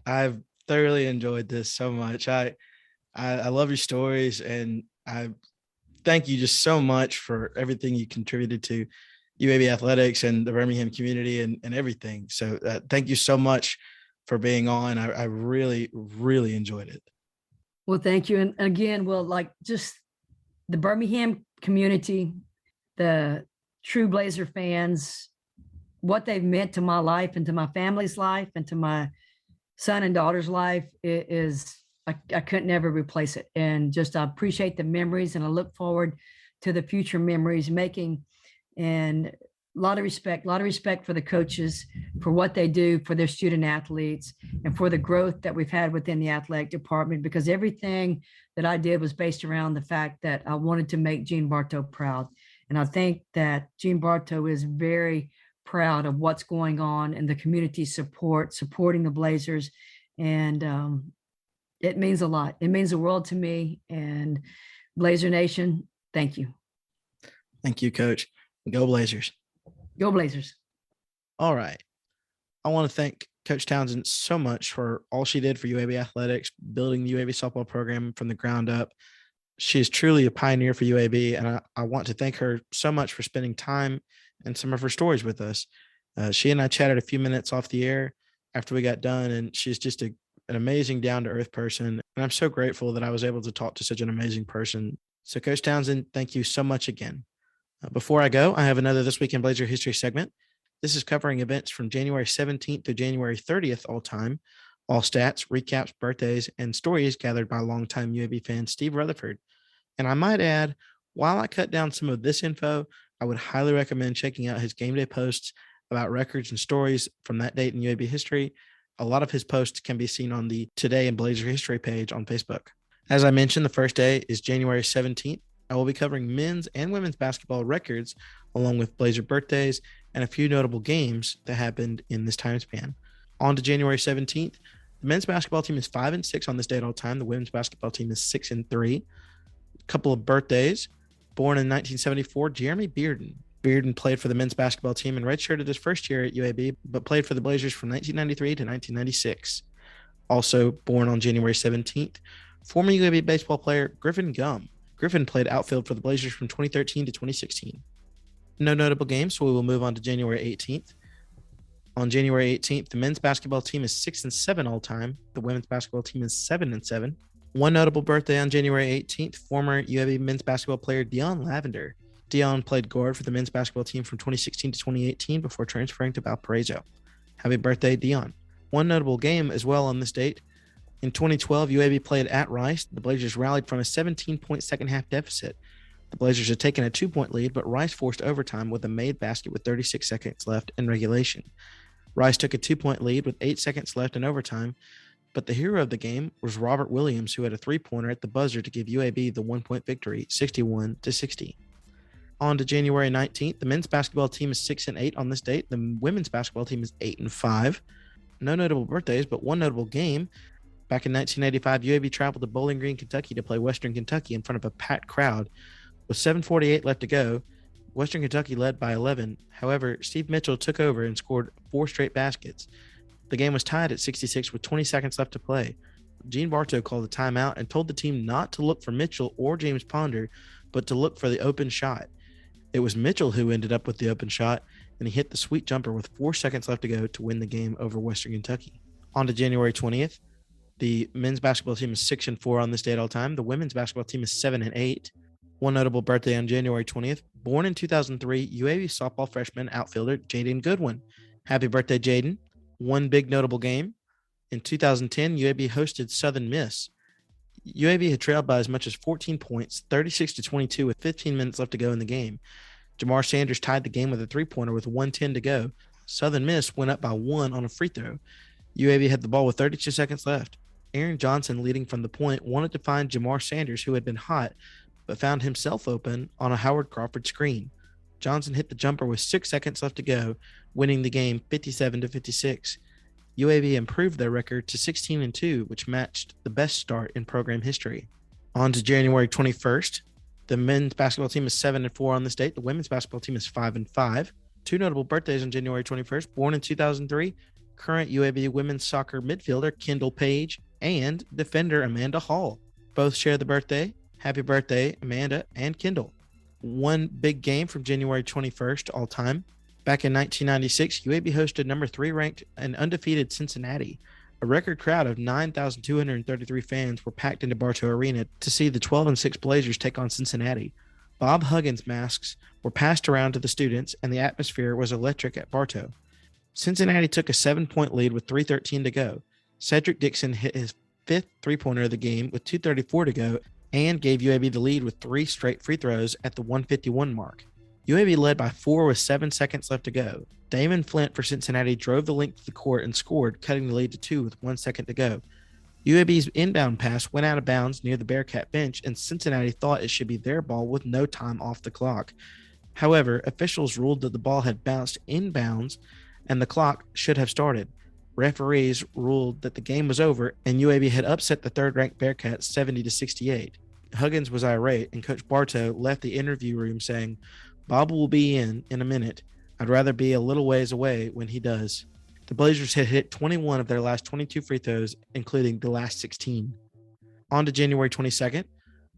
Speaker 1: I've thoroughly enjoyed this so much. I love your stories, and I thank you just so much for everything you contributed to UAB athletics and the Birmingham community and everything. So thank you so much for being on. I really, really enjoyed it.
Speaker 2: Well, thank you. And again, just the Birmingham community, the true Blazer fans, what they've meant to my life and to my family's life and to my son and daughter's life I couldn't never replace it. And just I appreciate the memories, and I look forward to the future memories making and lot of respect for the coaches, for what they do for their student athletes, and for the growth that we've had within the athletic department, because everything that I did was based around the fact that I wanted to make Gene Bartow proud. And I think that Gene Bartow is very proud of what's going on and the community supporting the Blazers. And it means a lot. It means the world to me. And Blazer Nation, thank you.
Speaker 1: Thank you, Coach. Go Blazers.
Speaker 2: Go Blazers.
Speaker 1: All right. I want to thank Coach Townsend so much for all she did for UAB athletics, building the UAB softball program from the ground up. She is truly a pioneer for UAB, and I want to thank her so much for spending time and some of her stories with us. She and I chatted a few minutes off the air after we got done, and she's just an amazing down-to-earth person, and I'm so grateful that I was able to talk to such an amazing person. So, Coach Townsend, thank you so much again. Before I go, I have another This Week in Blazer History segment. This is covering events from January 17th to January 30th all time, all stats, recaps, birthdays, and stories gathered by longtime UAB fan Steve Rutherford. And I might add, while I cut down some of this info, I would highly recommend checking out his game day posts about records and stories from that date in UAB history. A lot of his posts can be seen on the Today in Blazer History page on Facebook. As I mentioned, the first day is January 17th. I will be covering men's and women's basketball records, along with Blazer birthdays and a few notable games that happened in this time span. On to January 17th. The men's basketball team is 5-6 on this date all time. The women's basketball team is 6-3. A couple of birthdays. Born in 1974, Jeremy Bearden. Bearden played for the men's basketball team and redshirted his first year at UAB, but played for the Blazers from 1993 to 1996. Also born on January 17th, former UAB baseball player Griffin Gum. Griffin played outfield for the Blazers from 2013 to 2016. No notable games, so we will move on to January 18th. On January 18th, the men's basketball team is 6-7 all time. The women's basketball team is 7-7. One notable birthday on January 18th, former UAB men's basketball player Dion Lavender. Dion played guard for the men's basketball team from 2016 to 2018 before transferring to Valparaiso. Happy birthday, Dion. One notable game as well on this date. In 2012, UAB played at Rice. The Blazers rallied from a 17-point second-half deficit. The Blazers had taken a 2-point lead, but Rice forced overtime with a made basket with 36 seconds left in regulation. Rice took a 2-point lead with 8 seconds left in overtime, but the hero of the game was Robert Williams, who had a three-pointer at the buzzer to give UAB the 1-point victory, 61-60. On to January 19th, the men's basketball team is 6-8 on this date. The women's basketball team is 8-5. No notable birthdays, but one notable game. Back in 1985, UAB traveled to Bowling Green, Kentucky to play Western Kentucky in front of a packed crowd. With 7:48 left to go, Western Kentucky led by 11. However, Steve Mitchell took over and scored 4 straight baskets. The game was tied at 66 with 20 seconds left to play. Gene Bartow called a timeout and told the team not to look for Mitchell or James Ponder, but to look for the open shot. It was Mitchell who ended up with the open shot, and he hit the sweet jumper with 4 seconds left to go to win the game over Western Kentucky. On to January 20th. The men's basketball team is 6-4 on this date all time. The women's basketball team is 7-8. One notable birthday on January 20th. Born in 2003, UAB softball freshman outfielder Jaden Goodwin. Happy birthday, Jaden. One big notable game. In 2010, UAB hosted Southern Miss. UAB had trailed by as much as 14 points, 36-22 with 15 minutes left to go in the game. Jamar Sanders tied the game with a three-pointer with 1:10 to go. Southern Miss went up by 1 on a free throw. UAB had the ball with 32 seconds left. Aaron Johnson, leading from the point, wanted to find Jamar Sanders, who had been hot, but found himself open on a Howard Crawford screen. Johnson hit the jumper with 6 seconds left to go, winning the game 57-56. UAB improved their record to 16-2, which matched the best start in program history. On to January 21st. The men's basketball team is 7-4 on this date. The women's basketball team is 5-5. Two notable birthdays on January 21st. Born in 2003, current UAB women's soccer midfielder Kendall Page and defender Amanda Hall. Both share the birthday. Happy birthday, Amanda and Kendall. One big game from January 21st all time. Back in 1996, UAB hosted number 3 ranked and undefeated Cincinnati. A record crowd of 9,233 fans were packed into Bartow Arena to see the 12-6 Blazers take on Cincinnati. Bob Huggins masks were passed around to the students, and the atmosphere was electric at Bartow. Cincinnati took a 7-point lead with 3:13 to go. Cedric Dixon hit his 5th three-pointer of the game with 2:34 to go and gave UAB the lead with 3 straight free throws at the 151 mark. UAB led by 4 with 7 seconds left to go. Damon Flint for Cincinnati drove the length of the court and scored, cutting the lead to 2 with 1 second to go. UAB's inbound pass went out of bounds near the Bearcat bench, and Cincinnati thought it should be their ball with no time off the clock. However, officials ruled that the ball had bounced inbounds and the clock should have started. Referees ruled that the game was over and UAB had upset the third-ranked Bearcats 70-68. Huggins was irate, and Coach Bartow left the interview room saying, "Bob will be in a minute. I'd rather be a little ways away when he does." The Blazers had hit 21 of their last 22 free throws, including the last 16. On to January 22nd.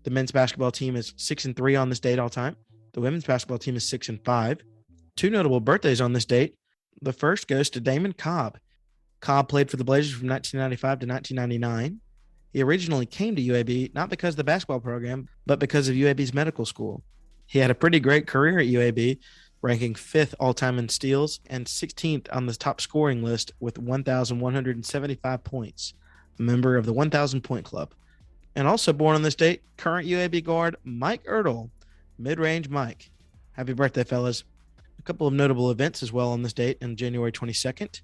Speaker 1: The men's basketball team is 6-3 on this date all time. The women's basketball team is 6-5. 2 notable birthdays on this date. The first goes to Damon Cobb. Cobb played for the Blazers from 1995 to 1999. He originally came to UAB not because of the basketball program, but because of UAB's medical school. He had a pretty great career at UAB, ranking 5th all-time in steals and 16th on the top scoring list with 1,175 points, a member of the 1,000-point club. And also born on this date, current UAB guard Mike Ertl, mid-range Mike. Happy birthday, fellas. A couple of notable events as well on this date on January 22nd.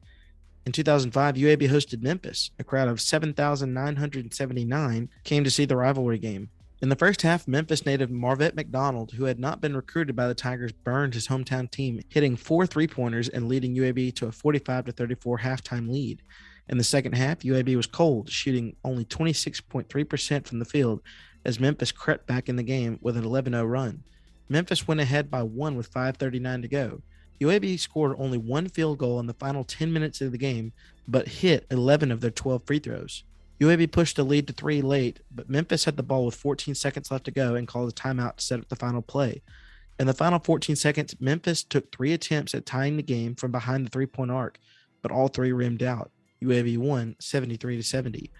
Speaker 1: In 2005, UAB hosted Memphis. A crowd of 7,979 came to see the rivalry game. In the first half, Memphis native Marvette McDonald, who had not been recruited by the Tigers, burned his hometown team, hitting 4 three-pointers and leading UAB to a 45-34 halftime lead. In the second half, UAB was cold, shooting only 26.3% from the field as Memphis crept back in the game with an 11-0 run. Memphis went ahead by 1 with 5:39 to go. UAB scored only 1 field goal in the final 10 minutes of the game, but hit 11 of their 12 free throws. UAB pushed the lead to 3 late, but Memphis had the ball with 14 seconds left to go and called a timeout to set up the final play. In the final 14 seconds, Memphis took 3 attempts at tying the game from behind the three-point arc, but all 3 rimmed out. UAB won 73-70.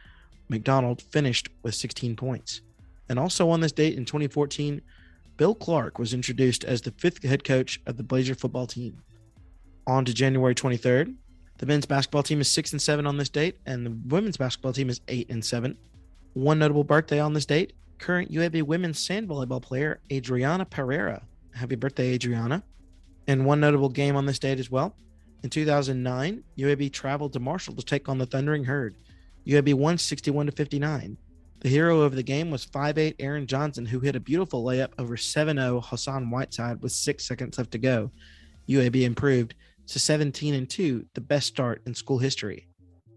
Speaker 1: McDonald finished with 16 points. And also on this date in 2014, Bill Clark was introduced as the 5th head coach of the Blazer football team. On to January 23rd. The men's basketball team is 6-7 on this date, and the women's basketball team is 8-7. One notable birthday on this date, current UAB women's sand volleyball player, Adriana Pereira. Happy birthday, Adriana. And one notable game on this date as well. In 2009, UAB traveled to Marshall to take on the Thundering Herd. UAB won 61-59. The hero of the game was 5'8" Aaron Johnson, who hit a beautiful layup over 7-0 Hassan Whiteside with 6 seconds left to go. UAB improved to 17-2, the best start in school history.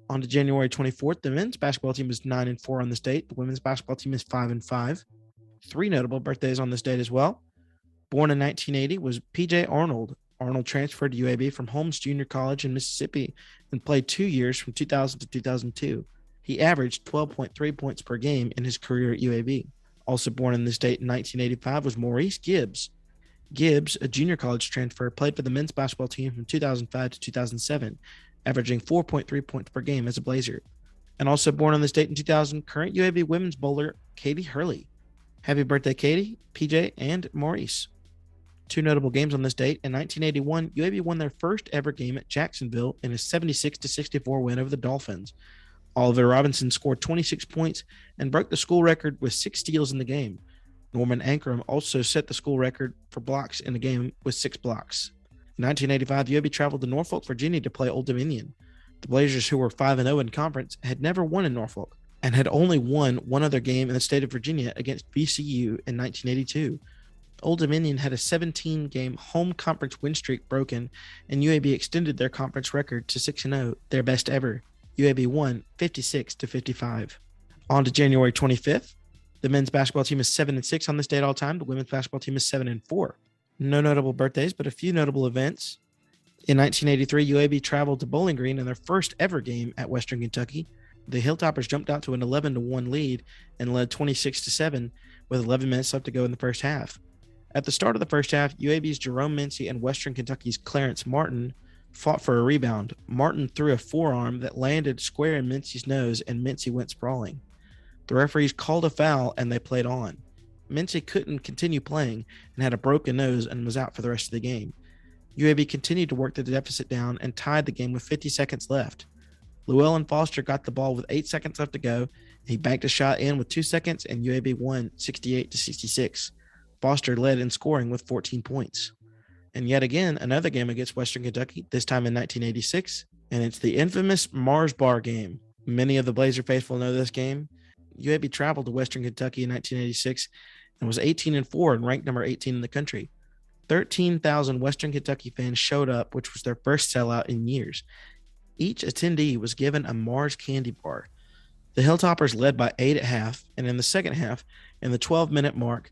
Speaker 1: On to January 24th, the men's basketball team is 9-4 on this date. The women's basketball team is 5-5. 3 notable birthdays on this date as well. Born in 1980 was P.J. Arnold. Arnold transferred to UAB from Holmes Junior College in Mississippi and played 2 years from 2000 to 2002. He averaged 12.3 points per game in his career at UAB. Also born in this date in 1985 was Maurice Gibbs. Gibbs, a junior college transfer, played for the men's basketball team from 2005 to 2007, averaging 4.3 points per game as a Blazer. And also born on this date in 2000, current UAB women's bowler Katie Hurley. Happy birthday, Katie, PJ, and Maurice. 2 notable games on this date. In 1981, UAB won their first ever game at Jacksonville in a 76-64 win over the Dolphins. Oliver Robinson scored 26 points and broke the school record with 6 steals in the game. Norman Ankrum also set the school record for blocks in the game with 6 blocks. In 1985, UAB traveled to Norfolk, Virginia to play Old Dominion. The Blazers, who were 5-0 in conference, had never won in Norfolk and had only won one other game in the state of Virginia against VCU in 1982. Old Dominion had a 17-game home conference win streak broken, and UAB extended their conference record to 6-0, their best ever. UAB won 56-55. On to January 25th. The men's basketball team is 7-6 on this date all time. The women's basketball team is 7-4. No notable birthdays, but a few notable events. In 1983, UAB traveled to Bowling Green in their first ever game at Western Kentucky. The Hilltoppers jumped out to an 11-1 lead and led 26-7 with 11 minutes left to go in the first half. At the start of the first half, UAB's Jerome Mincy and Western Kentucky's Clarence Martin fought for a rebound. Martin threw a forearm that landed square in Mincy's nose, and Mincy went sprawling. The referees called a foul, and they played on. Mincy couldn't continue playing and had a broken nose and was out for the rest of the game. UAB continued to work the deficit down and tied the game with 50 seconds left. Llewellyn Foster got the ball with 8 seconds left to go. He banked a shot in with 2 seconds, and UAB won 68-66. Foster led in scoring with 14 points. And yet again, another game against Western Kentucky, this time in 1986, and it's the infamous Mars Bar game. Many of the Blazer faithful know this game. UAB traveled to Western Kentucky in 1986 and was 18-4 and ranked number 18 in the country. 13,000 Western Kentucky fans showed up, which was their first sellout in years. Each attendee was given a Mars candy bar. The Hilltoppers led by 8 at half, and in the second half, in the 12-minute mark,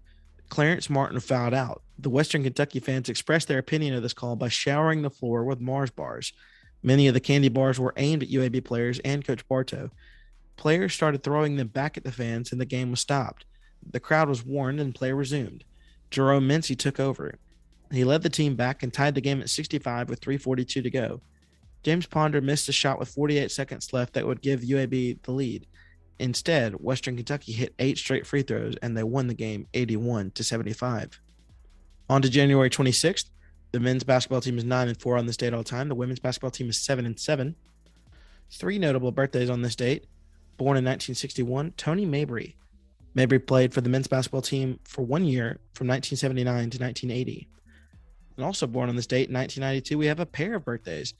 Speaker 1: Clarence Martin fouled out. The Western Kentucky fans expressed their opinion of this call by showering the floor with Mars bars. Many of the candy bars were aimed at UAB players and Coach Bartow. Players started throwing them back at the fans, and the game was stopped. The crowd was warned, and play resumed. Jerome Mincy took over. He led the team back and tied the game at 65 with 3:42 to go. James Ponder missed a shot with 48 seconds left that would give UAB the lead. Instead, Western Kentucky hit 8 straight free throws, and they won the game 81-75. On to January 26th. The men's basketball team is 9-4 on this date all time. The women's basketball team is 7-7. 3 notable birthdays on this date. Born in 1961, Tony Mabry. Mabry played for the men's basketball team for 1 year from 1979 to 1980. And also born on this date in 1992, we have a pair of birthdays.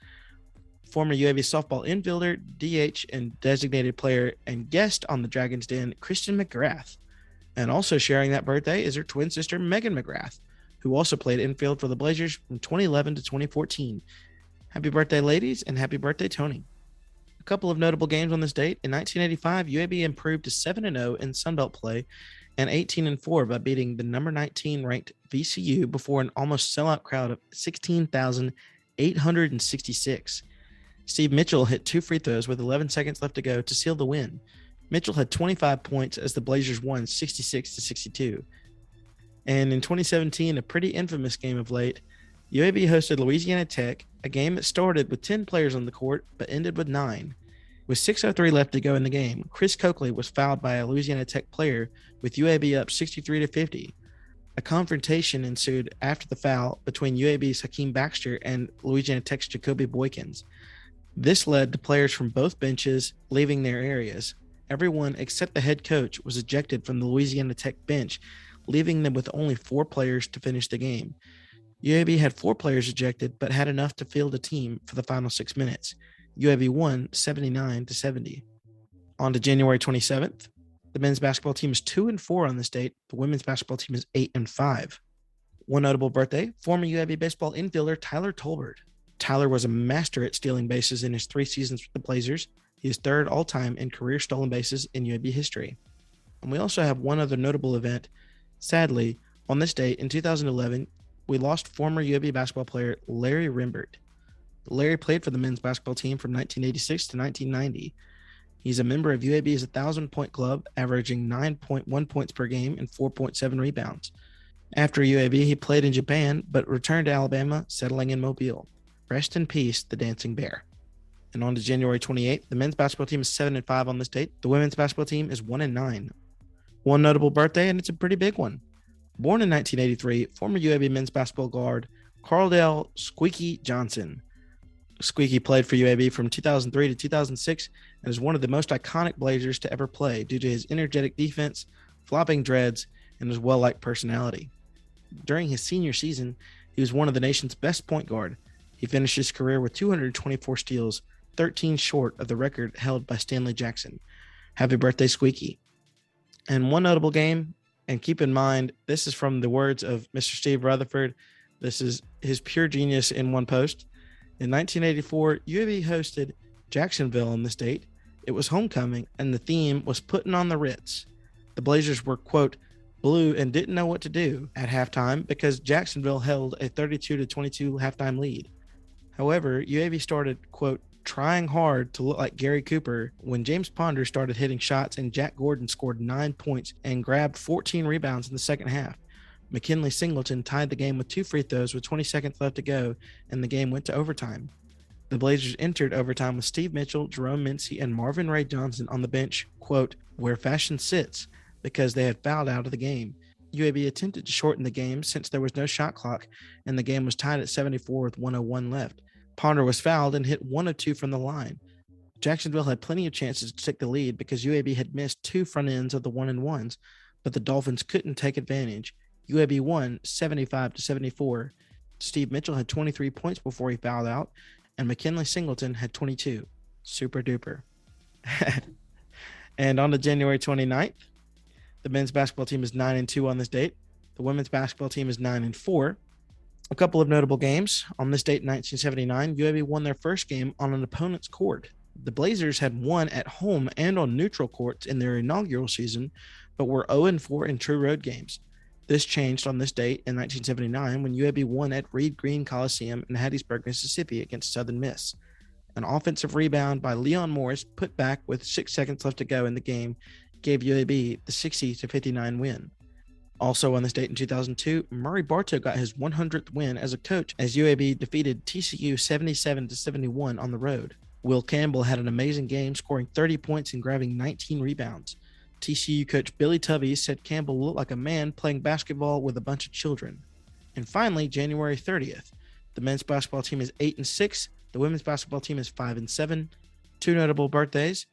Speaker 1: Former UAB softball infielder, DH, and designated player and guest on the Dragons Den, Christian McGrath. And also sharing that birthday is her twin sister, Megan McGrath, who also played infield for the Blazers from 2011 to 2014. Happy birthday, ladies, and happy birthday, Tony. A couple of notable games on this date. In 1985, UAB improved to 7-0 in Sunbelt play and 18-4 by beating the number 19 ranked VCU before an almost sellout crowd of 16,866. Steve Mitchell hit 2 free throws with 11 seconds left to go to seal the win. Mitchell had 25 points as the Blazers won 66-62. And in 2017, a pretty infamous game of late, UAB hosted Louisiana Tech, a game that started with 10 players on the court but ended with 9. With 6:03 left to go in the game, Chris Coakley was fouled by a Louisiana Tech player with UAB up 63-50. A confrontation ensued after the foul between UAB's Hakeem Baxter and Louisiana Tech's Jacoby Boykins. This led to players from both benches leaving their areas. Everyone except the head coach was ejected from the Louisiana Tech bench, leaving them with only 4 players to finish the game. UAB had 4 players ejected, but had enough to field a team for the final 6 minutes. UAB won 79-70. On to January 27th. The men's basketball team is 2-4 on this date. The women's basketball team is 8-5. One notable birthday, former UAB baseball infielder Tyler Tolbert. Tyler was a master at stealing bases in his 3 seasons with the Blazers. He is 3rd all-time in career stolen bases in UAB history. And we also have one other notable event. Sadly, on this date in 2011, we lost former UAB basketball player Larry Rimbert. Larry played for the men's basketball team from 1986 to 1990. He's a member of UAB's 1,000-point club, averaging 9.1 points per game and 4.7 rebounds. After UAB, he played in Japan, but returned to Alabama, settling in Mobile. Rest in peace, the Dancing Bear. And on to January 28th, the men's basketball team is 7-5 on this date. The women's basketball team is 1-9. One notable birthday, and it's a pretty big one. Born in 1983, former UAB men's basketball guard Carldale Squeaky Johnson. Squeaky played for UAB from 2003 to 2006 and is one of the most iconic Blazers to ever play due to his energetic defense, flopping dreads, and his well-liked personality. During his senior season, he was one of the nation's best point guard. He finished his career with 224 steals, 13 short of the record held by Stanley Jackson. Happy birthday, Squeaky. And one notable game, and keep in mind, this is from the words of Mr. Steve Rutherford. This is his pure genius in one post. In 1984, UAB hosted Jacksonville in the state. It was homecoming, and the theme was putting on the Ritz. The Blazers were, quote, blue and didn't know what to do at halftime because Jacksonville held a 32-22 halftime lead. However, UAB started, quote, trying hard to look like Gary Cooper when James Ponder started hitting shots and Jack Gordon scored 9 points and grabbed 14 rebounds in the second half. McKinley Singleton tied the game with 2 free throws with 20 seconds left to go, and the game went to overtime. The Blazers entered overtime with Steve Mitchell, Jerome Mincy, and Marvin Ray Johnson on the bench, quote, where fashion sits, because they had fouled out of the game. UAB attempted to shorten the game since there was no shot clock, and the game was tied at 74 with 1:01 left. Ponder was fouled and hit 1 of 2 from the line. Jacksonville had plenty of chances to take the lead because UAB had missed 2 front ends of the 1-and-1s, but the Dolphins couldn't take advantage. UAB won 75-74. Steve Mitchell had 23 points before he fouled out, and McKinley Singleton had 22. Super duper. And on to January 29th, the men's basketball team is 9-2 on this date. The women's basketball team is 9-4. A couple of notable games. On this date in 1979, UAB won their first game on an opponent's court. The Blazers had won at home and on neutral courts in their inaugural season, but were 0-4 in true road games. This changed on this date in 1979 when UAB won at Reed Green Coliseum in Hattiesburg, Mississippi against Southern Miss. An offensive rebound by Leon Morris, put back with 6 seconds left to go in the game, gave UAB the 60-59 win. Also on this date in 2002, Murray Bartow got his 100th win as a coach as UAB defeated TCU 77-71 on the road. Will Campbell had an amazing game, scoring 30 points and grabbing 19 rebounds. TCU coach Billy Tubby said Campbell looked like a man playing basketball with a bunch of children. And finally, January 30th, the men's basketball team is 8-6. The women's basketball team is 5-7. 2 notable birthdays.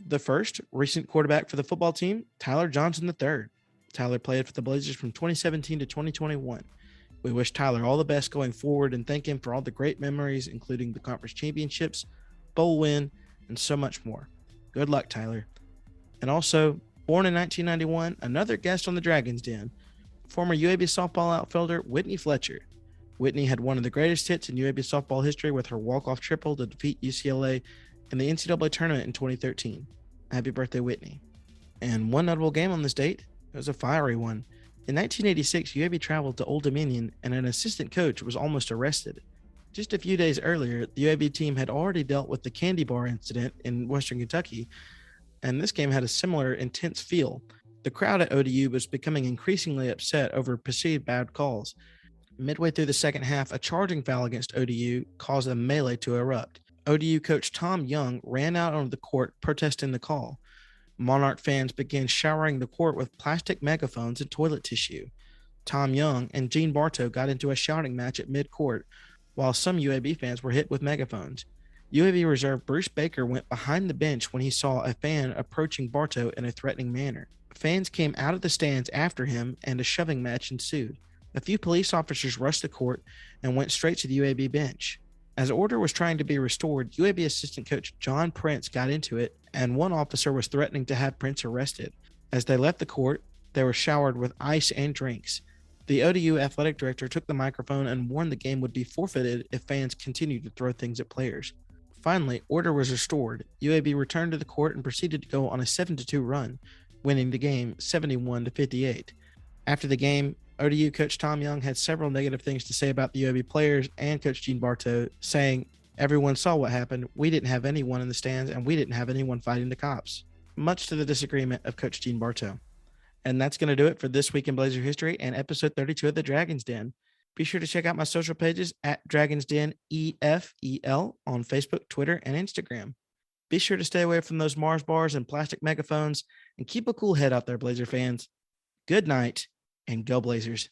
Speaker 1: The first, recent quarterback for the football team, Tyler Johnson III. Tyler played for the Blazers from 2017 to 2021. We wish Tyler all the best going forward and thank him for all the great memories, including the conference championships, bowl win, and so much more. Good luck, Tyler. And also, born in 1991, another guest on the Dragon's Den, former UAB softball outfielder Whitney Fletcher. Whitney had one of the greatest hits in UAB softball history with her walk-off triple to defeat UCLA in the NCAA tournament in 2013. Happy birthday, Whitney. And one notable game on this date, it was a fiery one. In 1986, UAB traveled to Old Dominion and an assistant coach was almost arrested. Just a few days earlier, the UAB team had already dealt with the candy bar incident in Western Kentucky, and this game had a similar intense feel. The crowd at ODU was becoming increasingly upset over perceived bad calls. Midway through the second half, a charging foul against ODU caused a melee to erupt. ODU coach Tom Young ran out onto the court protesting the call. Monarch fans began showering the court with plastic megaphones and toilet tissue. Tom Young and Gene Bartow got into a shouting match at mid-court, while some UAB fans were hit with megaphones. UAB reserve Bruce Baker went behind the bench when he saw a fan approaching Bartow in a threatening manner. Fans came out of the stands after him, and a shoving match ensued. A few police officers rushed the court and went straight to the UAB bench. As order was trying to be restored, UAB assistant coach John Prince got into it, and one officer was threatening to have Prince arrested. As they left the court, they were showered with ice and drinks. The ODU athletic director took the microphone and warned the game would be forfeited if fans continued to throw things at players. Finally, order was restored. UAB returned to the court and proceeded to go on a 7-2 run, winning the game 71-58. After the game, ODU coach Tom Young had several negative things to say about the UAB players and coach Gene Bartow, saying, "Everyone saw what happened. We didn't have anyone in the stands, and we didn't have anyone fighting the cops," much to the disagreement of coach Gene Bartow. And that's going to do it for This Week in Blazer History and episode 32 of the Dragon's Den. Be sure to check out my social pages at Dragon's Den EFEL on Facebook, Twitter, and Instagram. Be sure to stay away from those Mars bars and plastic megaphones and keep a cool head out there, Blazer fans. Good night and go Blazers.